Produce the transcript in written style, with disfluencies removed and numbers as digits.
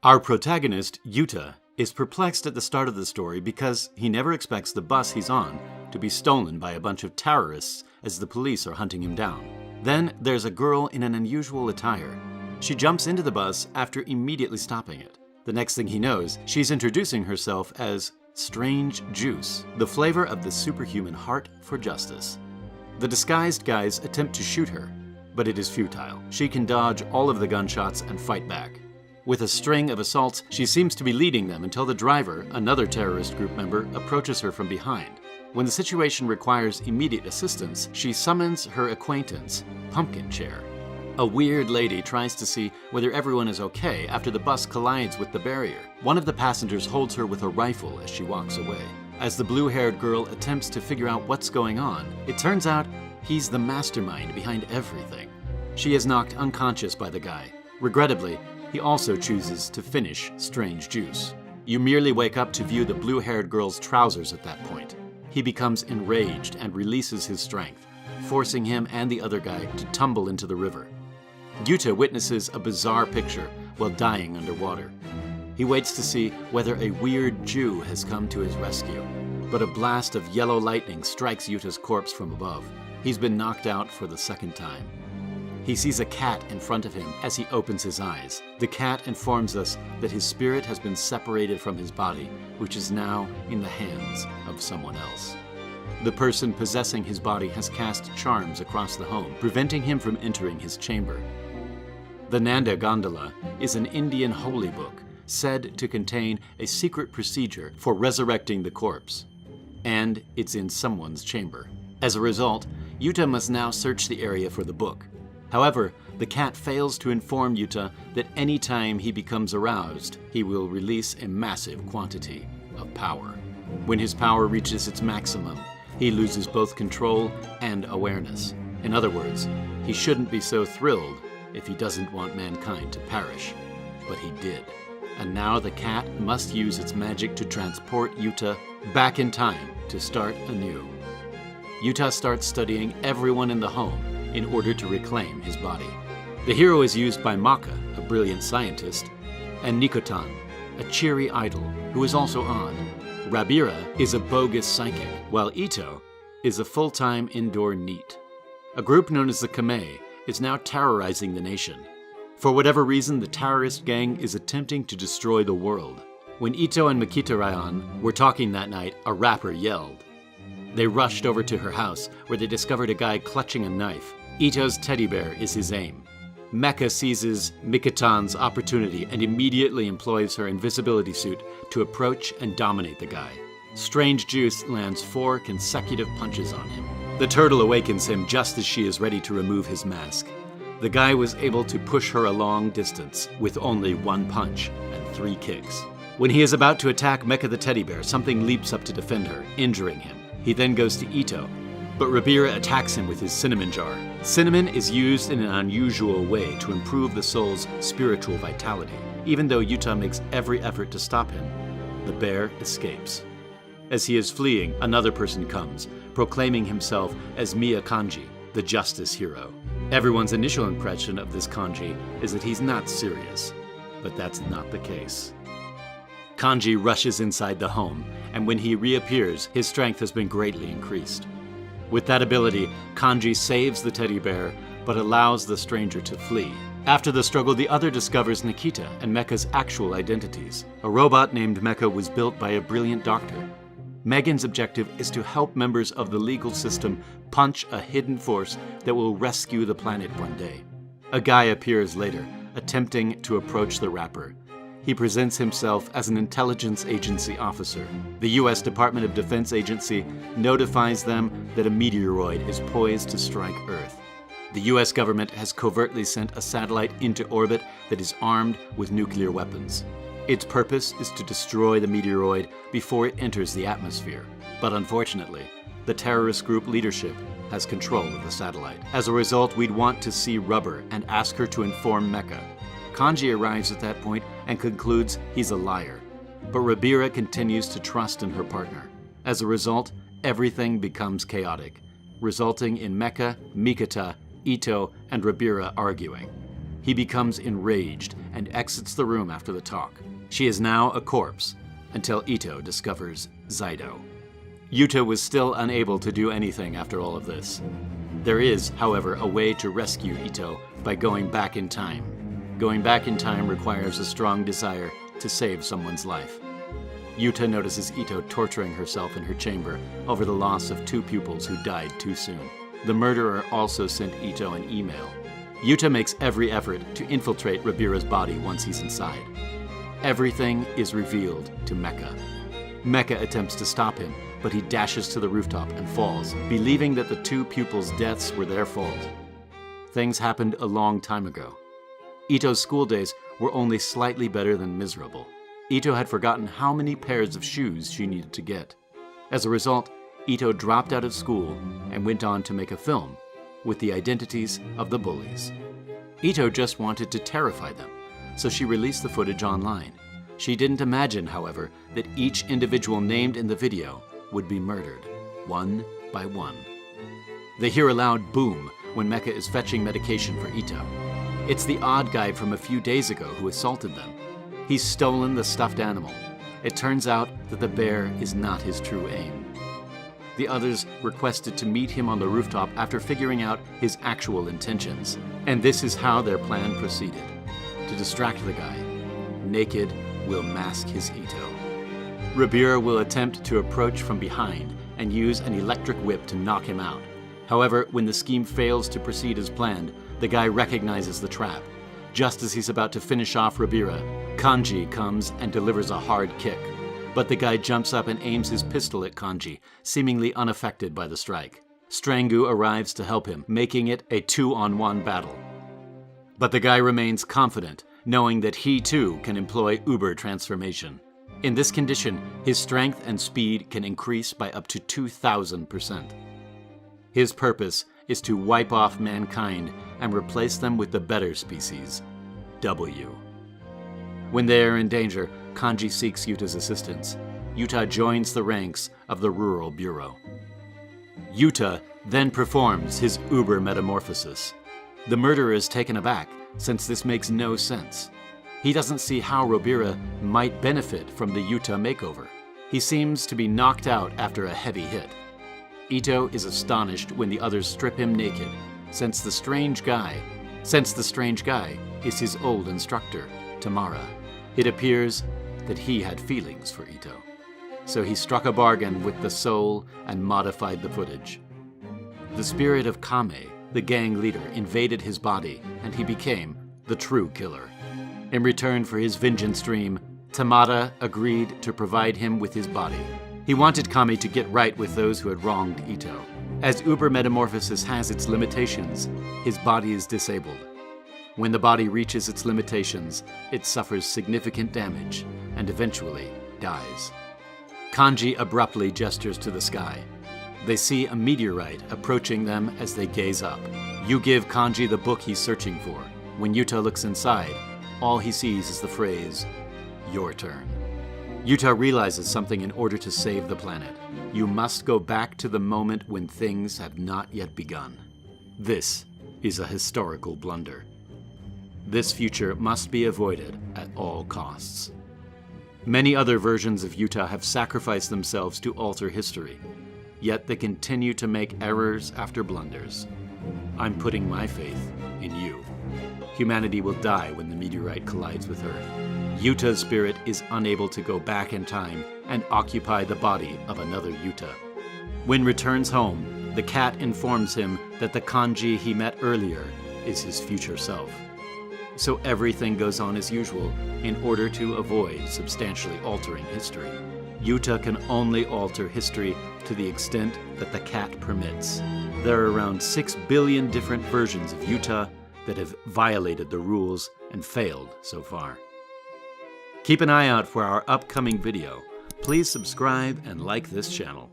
Our protagonist, Yuta, is perplexed at the start of the story because he never expects the bus he's on to be stolen by a bunch of terrorists as the police are hunting him down. Then there's a girl in an unusual attire. She jumps into the bus after immediately stopping it. The next thing he knows, she's introducing herself as Strange Juice, the flavor of the superhuman heart for justice. The disguised guys attempt to shoot her, but it is futile. She can dodge all of the gunshots and fight back. With a string of assaults, she seems to be leading them until the driver, another terrorist group member, approaches her from behind. When the situation requires immediate assistance, she summons her acquaintance, Pumpkin Chair. A weird lady tries to see whether everyone is okay after the bus collides with the barrier. One of the passengers holds her with a rifle as she walks away. As the blue-haired girl attempts to figure out what's going on, it turns out he's the mastermind behind everything. She is knocked unconscious by the guy. Regrettably, he also chooses to finish Strange Juice. You merely wake up to view the blue-haired girl's trousers at that point. He becomes enraged and releases his strength, forcing him and the other guy to tumble into the river. Yuta witnesses a bizarre picture while dying underwater. He waits to see whether a weird Jew has come to his rescue, but a blast of yellow lightning strikes Yuta's corpse from above. He's been knocked out for the second time. He sees a cat in front of him as he opens his eyes. The cat informs us that his spirit has been separated from his body, which is now in the hands of someone else. The person possessing his body has cast charms across the home, preventing him from entering his chamber. The Nanda Gondola is an Indian holy book said to contain a secret procedure for resurrecting the corpse, and it's in someone's chamber. As a result, Yuta must now search the area for the book. However, the cat fails to inform Yuta that any time he becomes aroused, he will release a massive quantity of power. When his power reaches its maximum, he loses both control and awareness. In other words, he shouldn't be so thrilled if he doesn't want mankind to perish. But he did. And now the cat must use its magic to transport Yuta back in time to start anew. Yuta starts studying everyone in the home in order to reclaim his body. The hero is used by Maka, a brilliant scientist, and Nikotan, a cheery idol who is also on. Rabira is a bogus psychic, while Ito is a full-time indoor NEET. A group known as the Kamei is now terrorizing the nation. For whatever reason, the terrorist gang is attempting to destroy the world. When Ito and Makita Ryan were talking that night, a rapper yelled. They rushed over to her house, where they discovered a guy clutching a knife. Ito's teddy bear is his aim. Mecha seizes Mikotan's opportunity and immediately employs her invisibility suit to approach and dominate the guy. Strange Juice lands 4 consecutive punches on him. The turtle awakens him just as she is ready to remove his mask. The guy was able to push her a long distance with only 1 punch and 3 kicks. When he is about to attack Mecha the teddy bear, something leaps up to defend her, injuring him. He then goes to Ito, but Rabira attacks him with his cinnamon jar. Cinnamon is used in an unusual way to improve the soul's spiritual vitality. Even though Yuta makes every effort to stop him, the bear escapes. As he is fleeing, another person comes, proclaiming himself as Miya Kanji, the justice hero. Everyone's initial impression of this Kanji is that he's not serious, but that's not the case. Kanji rushes inside the home, and when he reappears, his strength has been greatly increased. With that ability, Kanji saves the teddy bear, but allows the stranger to flee. After the struggle, the other discovers Nikita and Mecha's actual identities. A robot named Mecha was built by a brilliant doctor. Megan's objective is to help members of the legal system punch a hidden force that will rescue the planet one day. A guy appears later, attempting to approach the rapper. He presents himself as an intelligence agency officer. The U.S. Department of Defense agency notifies them that a meteoroid is poised to strike Earth. The U.S. government has covertly sent a satellite into orbit that is armed with nuclear weapons. Its purpose is to destroy the meteoroid before it enters the atmosphere. But unfortunately, the terrorist group leadership has control of the satellite. As a result, we'd want to see Rubber and ask her to inform Mecha. Kanji arrives at that point and concludes he's a liar. But Rabira continues to trust in her partner. As a result, everything becomes chaotic, resulting in Mecha, Mikita, Ito, and Rabira arguing. He becomes enraged and exits the room after the talk. She is now a corpse until Ito discovers Zydo. Yuta was still unable to do anything after all of this. There is, however, a way to rescue Ito by going back in time. Going back in time requires a strong desire to save someone's life. Yuta notices Ito torturing herself in her chamber over the loss of 2 pupils who died too soon. The murderer also sent Ito an email. Yuta makes every effort to infiltrate Rabira's body once he's inside. Everything is revealed to Mecha. Mecha attempts to stop him, but he dashes to the rooftop and falls, believing that the 2 pupils' deaths were their fault. Things happened a long time ago. Ito's school days were only slightly better than miserable. Ito had forgotten how many pairs of shoes she needed to get. As a result, Ito dropped out of school and went on to make a film with the identities of the bullies. Ito just wanted to terrify them, so she released the footage online. She didn't imagine, however, that each individual named in the video would be murdered, one by one. They hear a loud boom when Mecha is fetching medication for Ito. It's the odd guy from a few days ago who assaulted them. He's stolen the stuffed animal. It turns out that the bear is not his true aim. The others requested to meet him on the rooftop after figuring out his actual intentions. And this is how their plan proceeded. To distract the guy, Naked will mask his Ito. Rabira will attempt to approach from behind and use an electric whip to knock him out. However, when the scheme fails to proceed as planned, the guy recognizes the trap. Just as he's about to finish off Rabira, Kanji comes and delivers a hard kick. But the guy jumps up and aims his pistol at Kanji, seemingly unaffected by the strike. Strangu arrives to help him, making it a 2-on-1 battle. But the guy remains confident, knowing that he too can employ Uber transformation. In this condition, his strength and speed can increase by up to 2,000%. His purpose is to wipe off mankind and replace them with the better species, W. When they are in danger, Kanji seeks Yuta's assistance. Yuta joins the ranks of the Rural Bureau. Yuta then performs his Uber metamorphosis. The murderer is taken aback, since this makes no sense. He doesn't see how Rabira might benefit from the Yuta makeover. He seems to be knocked out after a heavy hit. Ito is astonished when the others strip him naked, since the strange guy is his old instructor, Tamara. It appears that he had feelings for Ito, so he struck a bargain with the soul and modified the footage. The spirit of Kame, the gang leader, invaded his body, and he became the true killer. In return for his vengeance dream, Tamara agreed to provide him with his body. He wanted Kame to get right with those who had wronged Ito. As Uber metamorphosis has its limitations, his body is disabled. When the body reaches its limitations, it suffers significant damage and eventually dies. Kanji abruptly gestures to the sky. They see a meteorite approaching them as they gaze up. You give Kanji the book he's searching for. When Yuta looks inside, all he sees is the phrase, "Your turn." Yuta realizes something in order to save the planet. You must go back to the moment when things have not yet begun. This is a historical blunder. This future must be avoided at all costs. Many other versions of Yuta have sacrificed themselves to alter history, yet they continue to make errors after blunders. I'm putting my faith in you. Humanity will die when the meteorite collides with Earth. Yuta's spirit is unable to go back in time and occupy the body of another Yuta. When returns home, the cat informs him that the Kanji he met earlier is his future self. So everything goes on as usual in order to avoid substantially altering history. Yuta can only alter history to the extent that the cat permits. There are around 6 billion different versions of Yuta that have violated the rules and failed so far. Keep an eye out for our upcoming video. Please subscribe and like this channel.